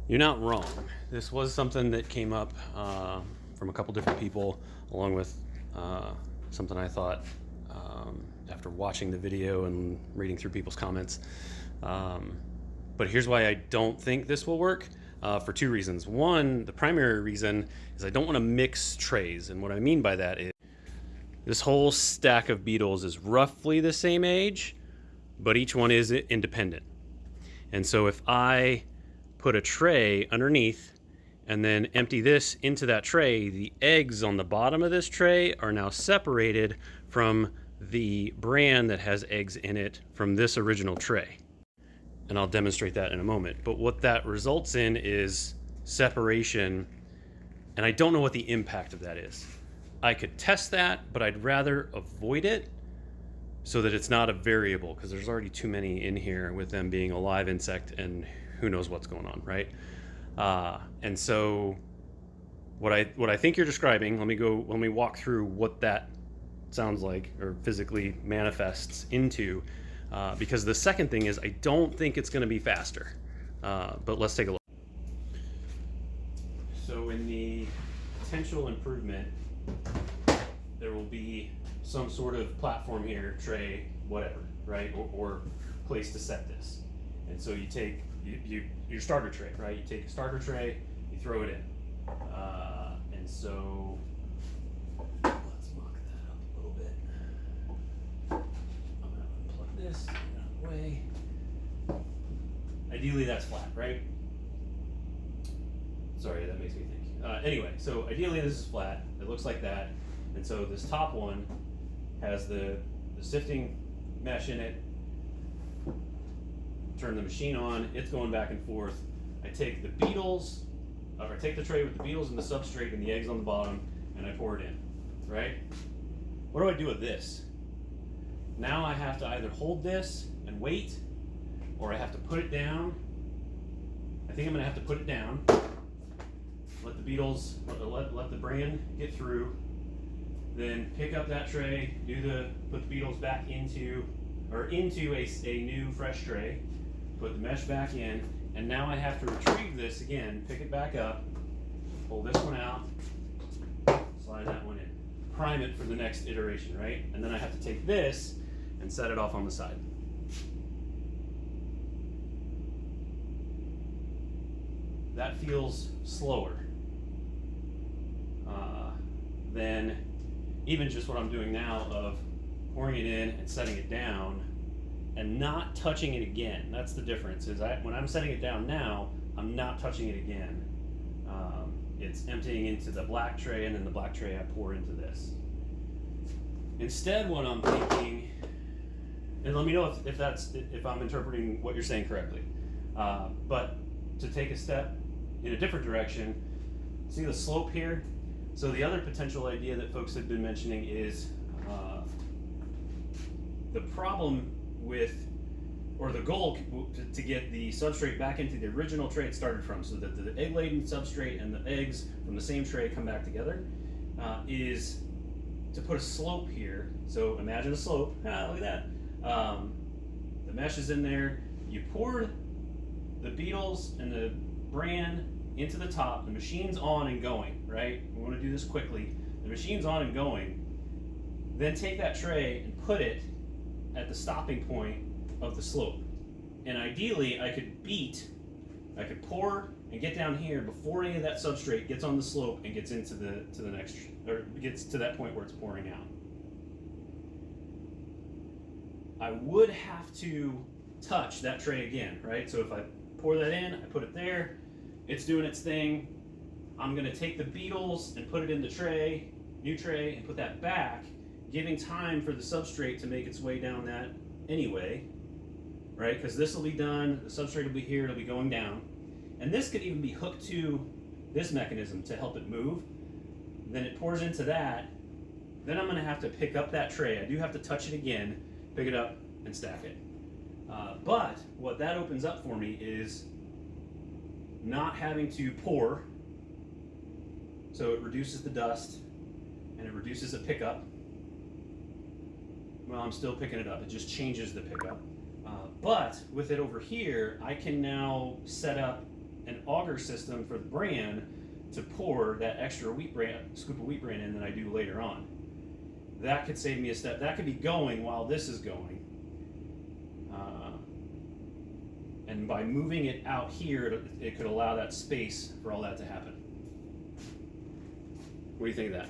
You're not wrong. This was something that came up from a couple different people, along with something I thought after watching the video and reading through people's comments. But here's why I don't think this will work, for two reasons. One, the primary reason is I don't want to mix trays. And what I mean by that is this whole stack of beetles is roughly the same age, but each one is independent. And so if I put a tray underneath and then empty this into that tray, the eggs on the bottom of this tray are now separated from the bran that has eggs in it from this original tray. And I'll demonstrate that in a moment. But what that results in is separation, and I don't know what the impact of that is. I could test that, but I'd rather avoid it so that it's not a variable, because there's already too many in here with them being a live insect and who knows what's going on, right? And so what I think you're describing, let me walk through what that sounds like or physically manifests into, because the second thing is I don't think it's going to be faster, but let's take a look. So in the potential improvement, there will be some sort of platform here, tray, whatever, right? Or place to set this. And so you take your starter tray, right? You take a starter tray, you throw it in. And so let's mock that up a little bit. I'm gonna unplug this, get it out of the way. Ideally that's flat, right? Sorry, that makes me think. Anyway, so ideally this is flat. It looks like that. And so this top one has the sifting mesh in it. Turn the machine on, it's going back and forth. I take the beetles, or I take the tray with the beetles and the substrate and the eggs on the bottom, and I pour it in, right? What do I do with this? Now I have to either hold this and wait, or I have to put it down. I think I'm gonna have to put it down, let the beetles, let the bran get through, then pick up that tray, put the beetles back into a new fresh tray, put the mesh back in, and now I have to retrieve this again, pick it back up, pull this one out, slide that one in, prime it for the next iteration, right? And then I have to take this and set it off on the side. That feels slower than even just what I'm doing now of pouring it in and setting it down and not touching it again. That's the difference, is when I'm setting it down now, I'm not touching it again. It's emptying into the black tray, and then the black tray I pour into this. Instead, what I'm thinking, and let me know if I'm interpreting what you're saying correctly, but to take a step in a different direction, see the slope here? So the other potential idea that folks have been mentioning is the problem with, or the goal to get the substrate back into the original tray it started from, so that the egg-laden substrate and the eggs from the same tray come back together, is to put a slope here. So imagine a slope. Look at that. The mesh is in there. You pour the beetles and the bran into the top. The machine's on and going, right? We want to do this quickly. The machine's on and going. Then take that tray and put it at the stopping point of the slope. And ideally, I could pour and get down here before any of that substrate gets on the slope and gets into the next, or gets to that point where it's pouring out. I would have to touch that tray again, right? So if I pour that in, I put it there, it's doing its thing. I'm gonna take the beetles and put it in the tray, new tray, and put that back, giving time for the substrate to make its way down that anyway, right? Because this will be done, the substrate will be here, it'll be going down. And this could even be hooked to this mechanism to help it move. Then it pours into that. Then I'm gonna have to pick up that tray. I do have to touch it again, pick it up, and stack it. But what that opens up for me is not having to pour, so it reduces the dust and it reduces the pickup. Well, I'm still picking it up, it just changes the pickup. But with it over here, I can now set up an auger system for the bran to pour that extra scoop of wheat bran in that I do later on. That could save me a step. That could be going while this is going. And by moving it out here, it could allow that space for all that to happen. What do you think of that?